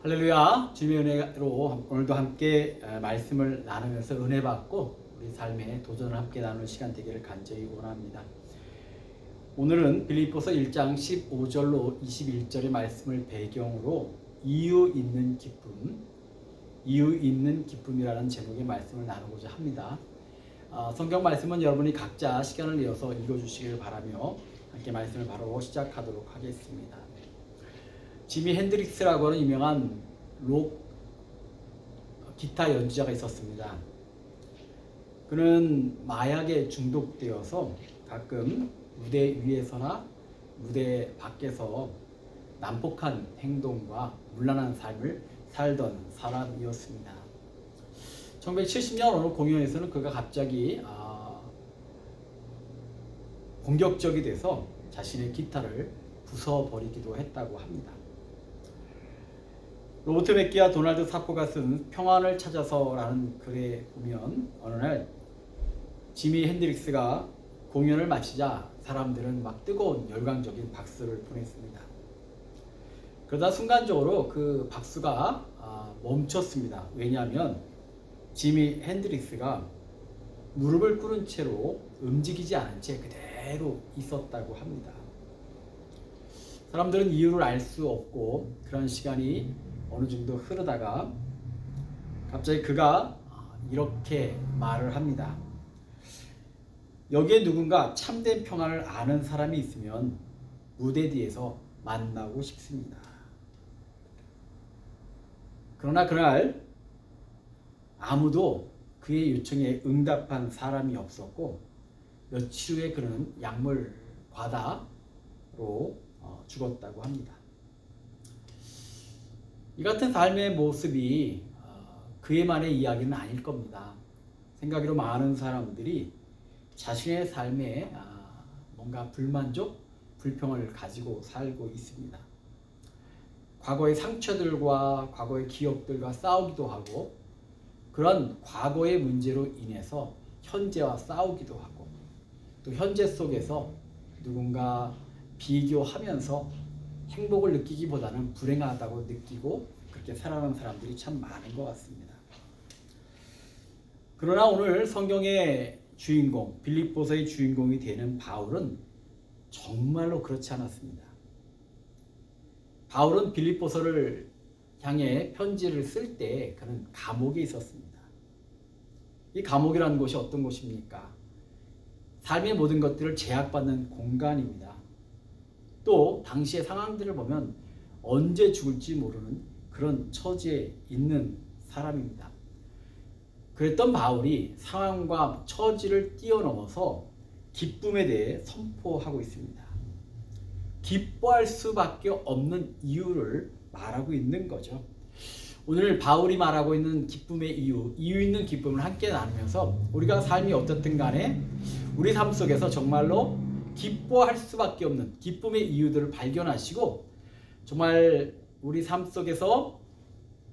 할렐루야. 주님의 은혜로 오늘도 함께 말씀을 나누면서 은혜 받고 우리 삶의 도전을 함께 나누는 시간 되기를 간절히 원합니다. 오늘은 빌립보서 1장 15절로 21절의 말씀을 배경으로 이유 있는 기쁨이라는 제목의 말씀을 나누고자 합니다. 성경 말씀은 여러분이 각자 시간을 내어서 읽어주시길 바라며 함께 말씀을 바로 시작하도록 하겠습니다. 지미 핸드릭스라고 하는 유명한 록 기타 연주자가 있었습니다. 그는 마약에 중독되어서 가끔 무대 위에서나 무대 밖에서 난폭한 행동과 문란한 삶을 살던 사람이었습니다. 1970년 어느 공연에서는 그가 갑자기 공격적이 돼서 자신의 기타를 부숴버리기도 했다고 합니다. 로버트 맥기와 도널드 사코가 쓴 평안을 찾아서라는 글에 보면 어느 날 지미 핸드릭스가 공연을 마치자 사람들은 막 뜨거운 열광적인 박수를 보냈습니다. 그러다 순간적으로 그 박수가 멈췄습니다. 왜냐하면 지미 핸드릭스가 무릎을 꿇은 채로 움직이지 않은 채 그대로 있었다고 합니다. 사람들은 이유를 알 수 없고 그런 시간이 어느 정도 흐르다가 갑자기 그가 이렇게 말을 합니다. 여기에 누군가 참된 평안을 아는 사람이 있으면 무대 뒤에서 만나고 싶습니다. 그러나 그날 아무도 그의 요청에 응답한 사람이 없었고 며칠 후에 그는 약물 과다로 죽었다고 합니다. 이 같은 삶의 모습이 그의만의 이야기는 아닐 겁니다. 생각으로 많은 사람들이 자신의 삶에 뭔가 불만족, 불평을 가지고 살고 있습니다. 과거의 상처들과 과거의 기억들과 싸우기도 하고 그런 과거의 문제로 인해서 현재와 싸우기도 하고 또 현재 속에서 누군가 비교하면서 행복을 느끼기보다는 불행하다고 느끼고 그렇게 살아가는 사람들이 참 많은 것 같습니다. 그러나 오늘 성경의 주인공, 빌립보서의 주인공이 되는 바울은 정말로 그렇지 않았습니다. 바울은 빌립보서를 향해 편지를 쓸 때 그는 감옥에 있었습니다. 이 감옥이라는 곳이 어떤 곳입니까? 삶의 모든 것들을 제약받는 공간입니다. 또 당시의 상황들을 보면 언제 죽을지 모르는 그런 처지에 있는 사람입니다. 그랬던 바울이 상황과 처지를 뛰어넘어서 기쁨에 대해 선포하고 있습니다. 기뻐할 수밖에 없는 이유를 말하고 있는 거죠. 오늘 바울이 말하고 있는 기쁨의 이유 있는 기쁨을 함께 나누면서 우리가 삶이 어떻든 간에 우리 삶 속에서 정말로 기뻐할 수밖에 없는 기쁨의 이유들을 발견하시고 정말 우리 삶 속에서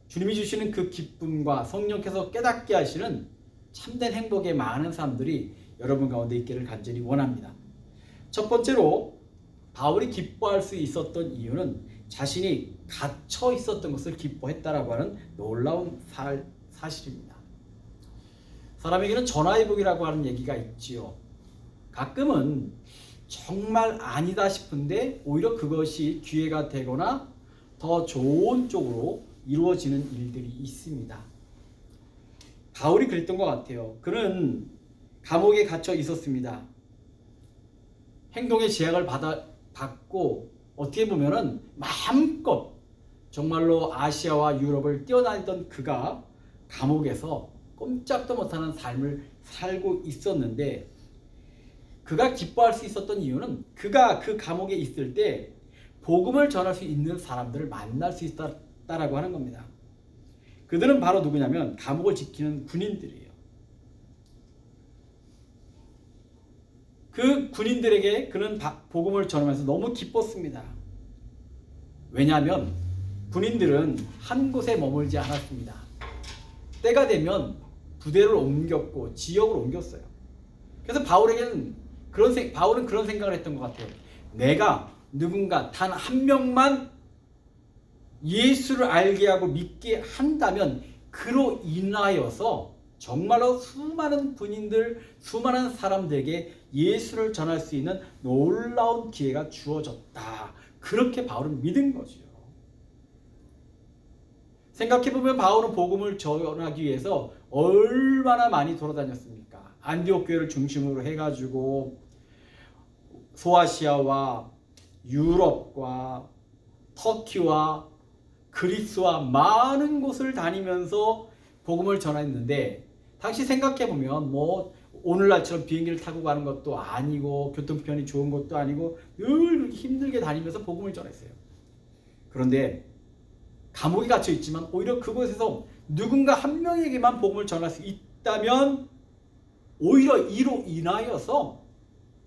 주님이 주시는 그 기쁨과 성령께서 깨닫게 하시는 참된 행복의 많은 사람들이 여러분 가운데 있기를 간절히 원합니다. 첫 번째로 바울이 기뻐할 수 있었던 이유는 자신이 갇혀 있었던 것을 기뻐했다라고 하는 놀라운 사실입니다. 사람에게는 전화위복이라고 하는 얘기가 있지요. 가끔은 정말 아니다 싶은데 오히려 그것이 기회가 되거나 더 좋은 쪽으로 이루어지는 일들이 있습니다. 바울이 그랬던 것 같아요. 그는 감옥에 갇혀 있었습니다. 행동의 제약을 받고 어떻게 보면은 마음껏 정말로 아시아와 유럽을 뛰어다니던 그가 감옥에서 꼼짝도 못하는 삶을 살고 있었는데 그가 기뻐할 수 있었던 이유는 그가 그 감옥에 있을 때 복음을 전할 수 있는 사람들을 만날 수 있다라고 하는 겁니다. 그들은 바로 누구냐면 감옥을 지키는 군인들이에요. 그 군인들에게 그는 복음을 전하면서 너무 기뻤습니다. 왜냐하면 군인들은 한 곳에 머물지 않았습니다. 때가 되면 부대를 옮겼고 지역을 옮겼어요. 그래서 바울은 그런 생각을 했던 것 같아요. 내가 누군가 단 한 명만 예수를 알게 하고 믿게 한다면 그로 인하여서 정말로 수많은 군인들, 수많은 사람들에게 예수를 전할 수 있는 놀라운 기회가 주어졌다. 그렇게 바울은 믿은 거죠. 생각해보면 바울은 복음을 전하기 위해서 얼마나 많이 돌아다녔습니까? 안디옥 교회를 중심으로 해가지고 소아시아와 유럽과 터키와 그리스와 많은 곳을 다니면서 복음을 전했는데, 당시 생각해보면 뭐 오늘날처럼 비행기를 타고 가는 것도 아니고 교통편이 좋은 것도 아니고 늘 힘들게 다니면서 복음을 전했어요. 그런데 감옥에 갇혀 있지만 오히려 그곳에서 누군가 한 명에게만 복음을 전할 수 있다면 오히려 이로 인하여서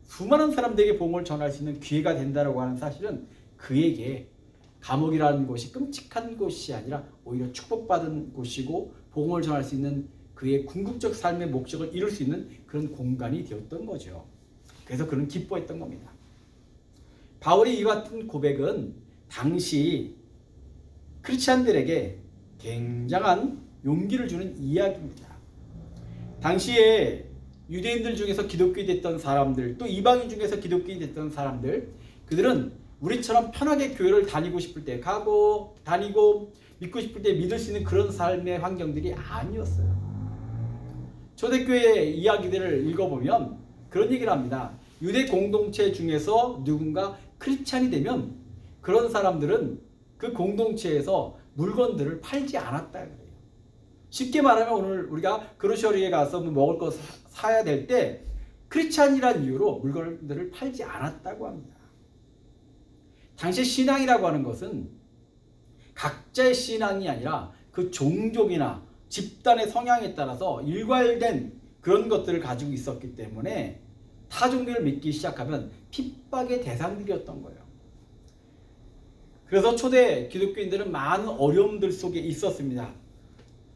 수많은 사람들에게 복음을 전할 수 있는 기회가 된다고 하는 사실은 그에게 감옥이라는 곳이 끔찍한 곳이 아니라 오히려 축복받은 곳이고 복음을 전할 수 있는 그의 궁극적 삶의 목적을 이룰 수 있는 그런 공간이 되었던 거죠. 그래서 그는 기뻐했던 겁니다. 바울의 이 같은 고백은 당시 크리스찬들에게 굉장한 용기를 주는 이야기입니다. 당시에 유대인들 중에서 기독교인이 됐던 사람들, 또 이방인 중에서 기독교인이 됐던 사람들, 그들은 우리처럼 편하게 교회를 다니고 싶을 때 가고 다니고 믿고 싶을 때 믿을 수 있는 그런 삶의 환경들이 아니었어요. 초대교회 이야기들을 읽어보면 그런 얘기를 합니다. 유대 공동체 중에서 누군가 크리스찬이 되면 그런 사람들은 그 공동체에서 물건들을 팔지 않았다 그래요. 쉽게 말하면 오늘 우리가 그로셔리에 가서 먹을 거 사야 될 때 크리스찬이라는 이유로 물건들을 팔지 않았다고 합니다. 당시 신앙이라고 하는 것은 각자의 신앙이 아니라 그 종족이나 집단의 성향에 따라서 일괄된 그런 것들을 가지고 있었기 때문에 타 종교를 믿기 시작하면 핍박의 대상들이었던 거예요. 그래서 초대 기독교인들은 많은 어려움들 속에 있었습니다.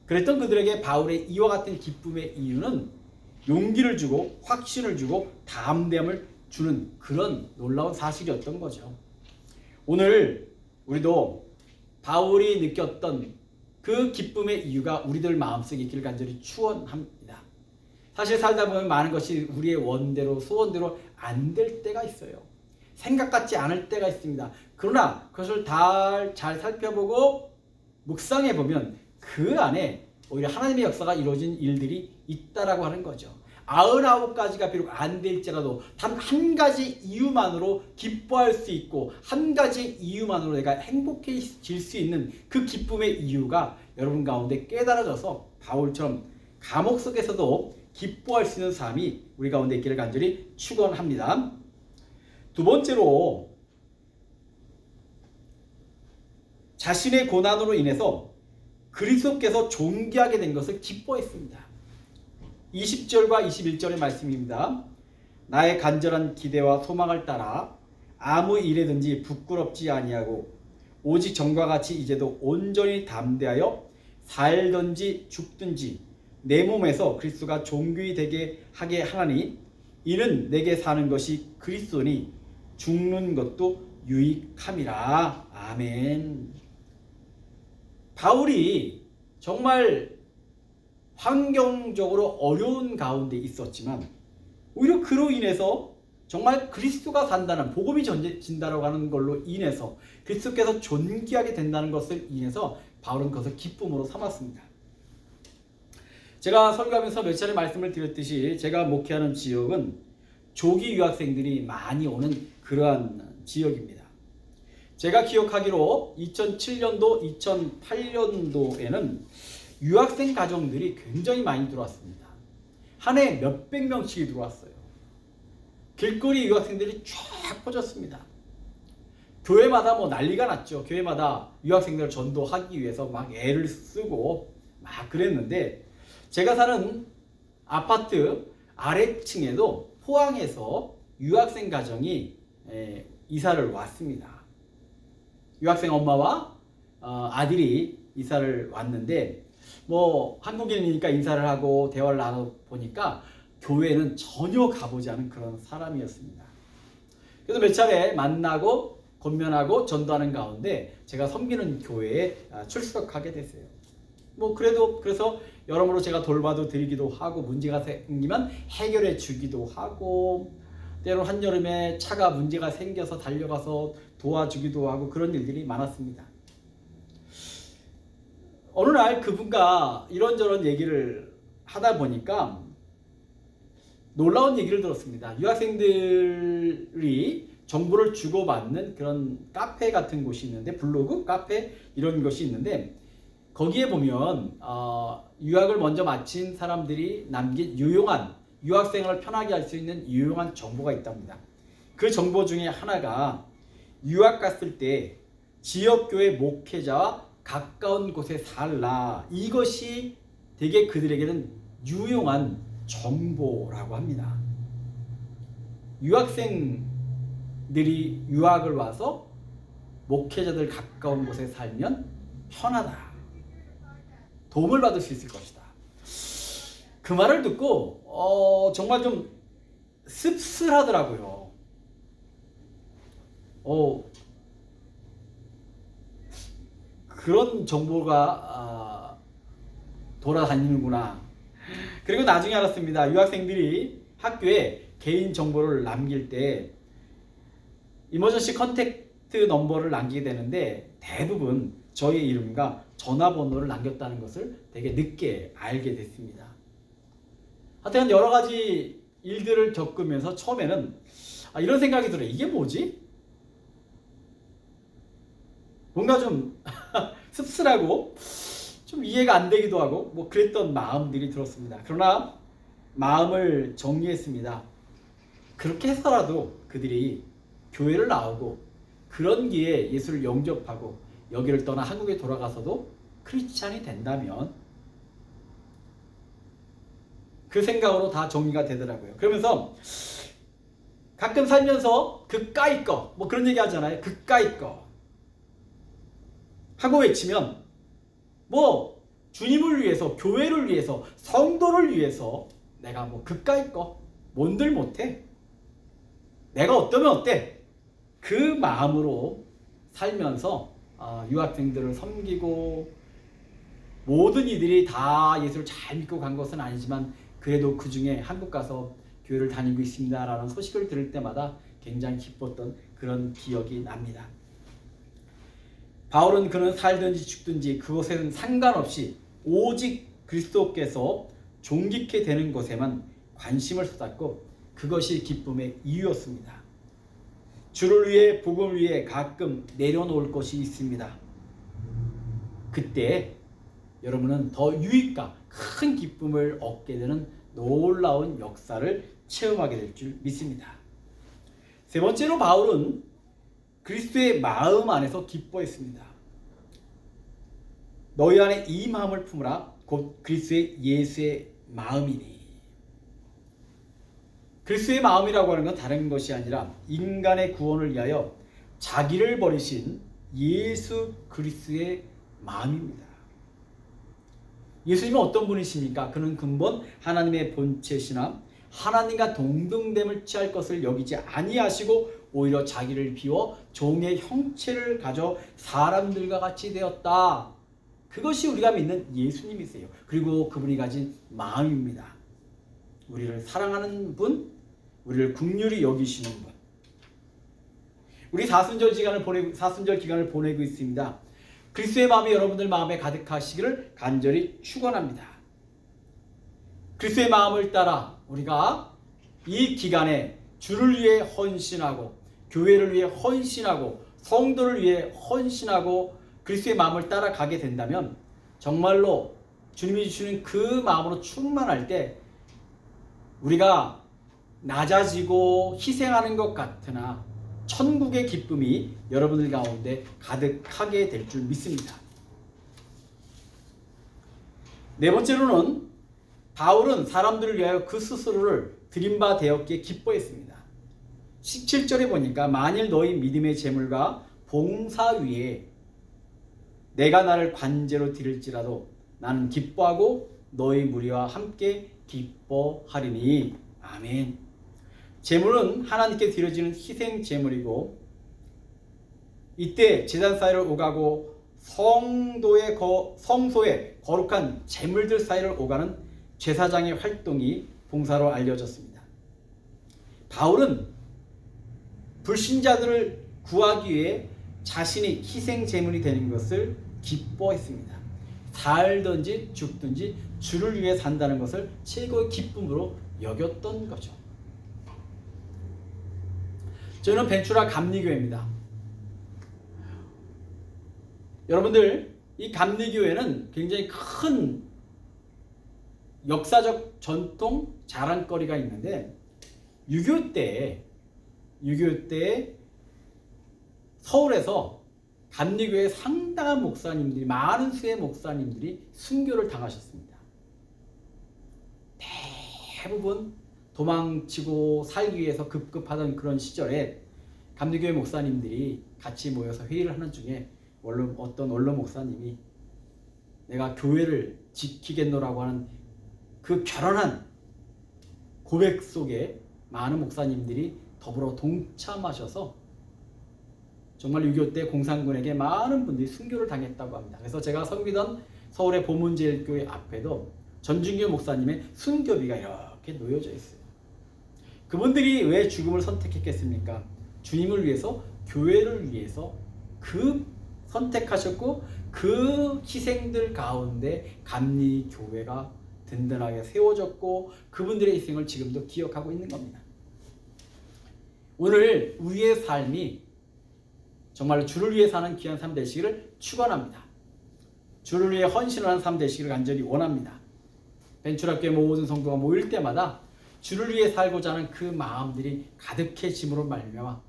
그랬던 그들에게 바울의 이와 같은 기쁨의 이유는 용기를 주고 확신을 주고 담대함을 주는 그런 놀라운 사실이었던 거죠. 오늘 우리도 바울이 느꼈던 그 기쁨의 이유가 우리들 마음속에 있기를 간절히 축원합니다. 사실 살다 보면 많은 것이 우리의 원대로 소원대로 안 될 때가 있어요. 생각 같지 않을 때가 있습니다. 그러나 그것을 잘 살펴보고 묵상해 보면 그 안에 오히려 하나님의 역사가 이루어진 일들이 있다라고 하는 거죠. 99가지가 비록 안 될지라도 단 한 가지 이유만으로 기뻐할 수 있고 한 가지 이유만으로 내가 행복해질 수 있는 그 기쁨의 이유가 여러분 가운데 깨달아져서 바울처럼 감옥 속에서도 기뻐할 수 있는 삶이 우리 가운데 있기를 간절히 축원합니다. 두 번째로, 자신의 고난으로 인해서 그리스도께서 존귀하게 된 것을 기뻐했습니다. 20절과 21절의 말씀입니다. 나의 간절한 기대와 소망을 따라 아무 일에든지 부끄럽지 아니하고 오직 전과 같이 이제도 온전히 담대하여 살든지 죽든지 내 몸에서 그리스도가 존귀히 되게 하게 하나니 이는 내게 사는 것이 그리스도니 죽는 것도 유익함이라. 아멘. 바울이 정말 환경적으로 어려운 가운데 있었지만 오히려 그로 인해서 정말 그리스도가 산다는, 복음이 전해진다고 하는 걸로 인해서 그리스도께서 존귀하게 된다는 것을 인해서 바울은 그것을 기쁨으로 삼았습니다. 제가 설교하면서 몇 차례 말씀을 드렸듯이 제가 목회하는 지역은 조기 유학생들이 많이 오는 그러한 지역입니다. 제가 기억하기로 2007년도, 2008년도에는 유학생 가정들이 굉장히 많이 들어왔습니다. 한 해에 몇백 명씩이 들어왔어요. 길거리 유학생들이 쫙 퍼졌습니다. 교회마다 뭐 난리가 났죠. 교회마다 유학생들을 전도하기 위해서 막 애를 쓰고 막 그랬는데, 제가 사는 아파트 아래층에도 포항에서 유학생 가정이 이사를 왔습니다. 유학생 엄마와 아들이 이사를 왔는데, 뭐 한국인이니까 인사를 하고 대화를 나눠보니까 교회는 전혀 가보지 않은 그런 사람이었습니다. 그래서 몇 차례 만나고 권면하고 전도하는 가운데 제가 섬기는 교회에 출석하게 됐어요. 뭐 그래서 여러모로 제가 돌봐도 드리기도 하고 문제가 생기면 해결해 주기도 하고 때로 한여름에 차가 문제가 생겨서 달려가서 도와주기도 하고 그런 일들이 많았습니다. 어느 날 그분과 이런저런 얘기를 하다 보니까 놀라운 얘기를 들었습니다. 유학생들이 정보를 주고받는 그런 카페 같은 곳이 있는데, 블로그, 카페 이런 것이 있는데, 거기에 보면 유학을 먼저 마친 사람들이 남긴 유용한, 유학생활을 편하게 할 수 있는 유용한 정보가 있답니다. 그 정보 중에 하나가 유학 갔을 때 지역교회 목회자와 가까운 곳에 살라, 이것이 되게 그들에게는 유용한 정보라고 합니다. 유학생들이 유학을 와서 목회자들 가까운 곳에 살면 편하다, 도움을 받을 수 있을 것이다. 그 말을 듣고 정말 좀 씁쓸하더라고요. 그런 정보가 돌아다니는구나. 그리고 나중에 알았습니다. 유학생들이 학교에 개인 정보를 남길 때 이머전시 컨택트 넘버를 남기게 되는데 대부분 저의 이름과 전화번호를 남겼다는 것을 되게 늦게 알게 됐습니다. 하여튼 여러 가지 일들을 겪으면서 처음에는 이런 생각이 들어요. 이게 뭐지? 뭔가 좀 씁쓸하고 좀 이해가 안 되기도 하고 뭐 그랬던 마음들이 들었습니다. 그러나 마음을 정리했습니다. 그렇게 해서라도 그들이 교회를 나오고 그런 기회에 예수를 영접하고 여기를 떠나 한국에 돌아가서도 크리스찬이 된다면, 그 생각으로 다 정리가 되더라고요. 그러면서 가끔 살면서 그까이 거 뭐 그런 얘기 하잖아요. 그까이 거 하고 외치면 뭐 주님을 위해서, 교회를 위해서, 성도를 위해서 내가 뭐 그까이 거 뭔들 못해, 내가 어떠면 어때, 그 마음으로 살면서 유학생들을 섬기고, 모든 이들이 다 예수를 잘 믿고 간 것은 아니지만 그래도 그 중에 한국 가서 교회를 다니고 있습니다 라는 소식을 들을 때마다 굉장히 기뻤던 그런 기억이 납니다. 바울은 그는 살든지 죽든지 그것에는 상관없이 오직 그리스도께서 존귀케 되는 것에만 관심을 쏟았고 그것이 기쁨의 이유였습니다. 주를 위해, 복음을 위해 가끔 내려놓을 것이 있습니다. 그때 여러분은 더 유익과 큰 기쁨을 얻게 되는 놀라운 역사를 체험하게 될 줄 믿습니다. 세 번째로 바울은 그리스도의 마음 안에서 기뻐했습니다. 너희 안에 이 마음을 품으라, 곧 그리스도의 예수의 마음이니. 그리스도의 마음이라고 하는 건 다른 것이 아니라 인간의 구원을 위하여 자기를 버리신 예수 그리스도의 마음입니다. 예수님은 어떤 분이십니까? 그는 근본 하나님의 본체시나 하나님과 동등됨을 취할 것을 여기지 아니하시고 오히려 자기를 비워 종의 형체를 가져 사람들과 같이 되었다. 그것이 우리가 믿는 예수님이세요. 그리고 그분이 가진 마음입니다. 우리를 사랑하는 분, 우리를 긍휼히 여기시는 분. 우리 사순절 기간을 보내고 있습니다. 그리스도의 마음이 여러분들 마음에 가득하시기를 간절히 축원합니다. 그리스도의 마음을 따라 우리가 이 기간에 주를 위해 헌신하고, 교회를 위해 헌신하고, 성도를 위해 헌신하고 그리스도의 마음을 따라가게 된다면 정말로 주님이 주시는 그 마음으로 충만할 때 우리가 낮아지고 희생하는 것 같으나 천국의 기쁨이 여러분들 가운데 가득하게 될 줄 믿습니다. 네 번째로는 바울은 사람들을 위하여 그 스스로를 드린 바 되었기에 기뻐했습니다. 17절에 보니까 만일 너희 믿음의 재물과 봉사 위에 내가 나를 관제로 드릴지라도 나는 기뻐하고 너희 무리와 함께 기뻐하리니. 아멘. 재물은 하나님께 드려지는 희생 재물이고 이때 제단 사이를 오가고 성소의 거룩한 제물들 사이를 오가는 제사장의 활동이 봉사로 알려졌습니다. 바울은 불신자들을 구하기 위해 자신이 희생 제물이 되는 것을 기뻐했습니다. 살든지 죽든지 주를 위해 산다는 것을 최고의 기쁨으로 여겼던 거죠. 저는 벤추라 감리교회입니다. 여러분들, 이 감리교회는 굉장히 큰 역사적 전통 자랑거리가 있는데 6.25 때 서울에서 감리교회 상당한 목사님들이, 많은 수의 목사님들이 순교를 당하셨습니다. 대부분 도망치고 살기 위해서 급급하던 그런 시절에 감리교회 목사님들이 같이 모여서 회의를 하는 중에 어떤 원로 목사님이 내가 교회를 지키겠노라고 하는 그 결연한 고백 속에 많은 목사님들이 더불어 동참하셔서 정말 6.25 때 공산군에게 많은 분들이 순교를 당했다고 합니다. 그래서 제가 섬기던 서울의 보문제일교회 앞에도 전준규 목사님의 순교비가 이렇게 놓여져 있어요. 그분들이 왜 죽음을 선택했겠습니까? 주님을 위해서, 교회를 위해서 선택하셨고 그 희생들 가운데 감리교회가 든든하게 세워졌고 그분들의 희생을 지금도 기억하고 있는 겁니다. 오늘 우리의 삶이 정말로 주를 위해 사는 귀한 삶 되시기를 축원합니다. 주를 위해 헌신하는 삶 되시기를 간절히 원합니다. 벤추라교회 모든 성도가 모일 때마다 주를 위해 살고자 하는 그 마음들이 가득해짐으로 말미암아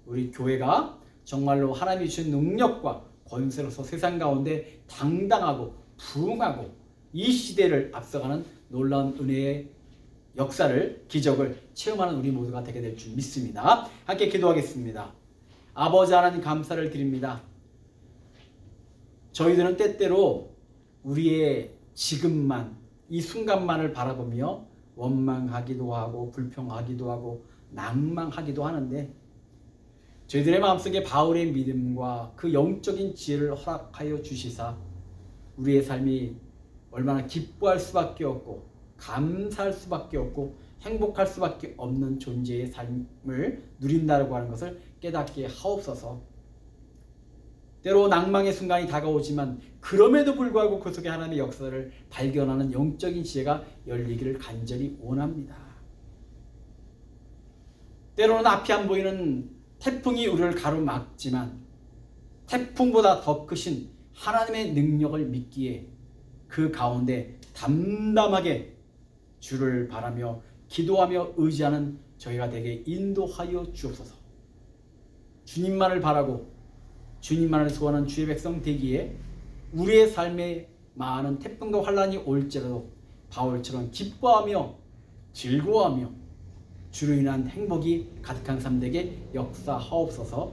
우리 교회가 정말로 하나님이 주신 능력과 권세로서 세상 가운데 당당하고 부흥하고 이 시대를 앞서가는 놀라운 은혜의 역사를, 기적을 체험하는 우리 모두가 되게 될 줄 믿습니다. 함께 기도하겠습니다. 아버지 하나님, 감사를 드립니다. 저희들은 때때로 우리의 지금만, 이 순간만을 바라보며 원망하기도 하고 불평하기도 하고 낭망하기도 하는데 저희들의 마음속에 바울의 믿음과 그 영적인 지혜를 허락하여 주시사 우리의 삶이 얼마나 기뻐할 수밖에 없고 감사할 수밖에 없고 행복할 수밖에 없는 존재의 삶을 누린다고 하는 것을 깨닫게 하옵소서. 때로 낭망의 순간이 다가오지만 그럼에도 불구하고 그 속에 하나님의 역사를 발견하는 영적인 지혜가 열리기를 간절히 원합니다. 때로는 앞이 안 보이는 태풍이 우리를 가로막지만 태풍보다 더 크신 하나님의 능력을 믿기에 그 가운데 담담하게 주를 바라며 기도하며 의지하는 저희가 되게 인도하여 주옵소서. 주님만을 바라고 주님만을 소원하는 주의 백성 되기에 우리의 삶에 많은 태풍과 환란이 올지라도 바울처럼 기뻐하며 즐거워하며 주로 인한 행복이 가득한 삶 되게 역사하옵소서.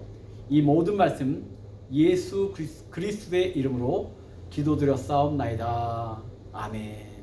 이 모든 말씀 예수 그리스도의 이름으로 기도드렸사옵나이다. 아멘.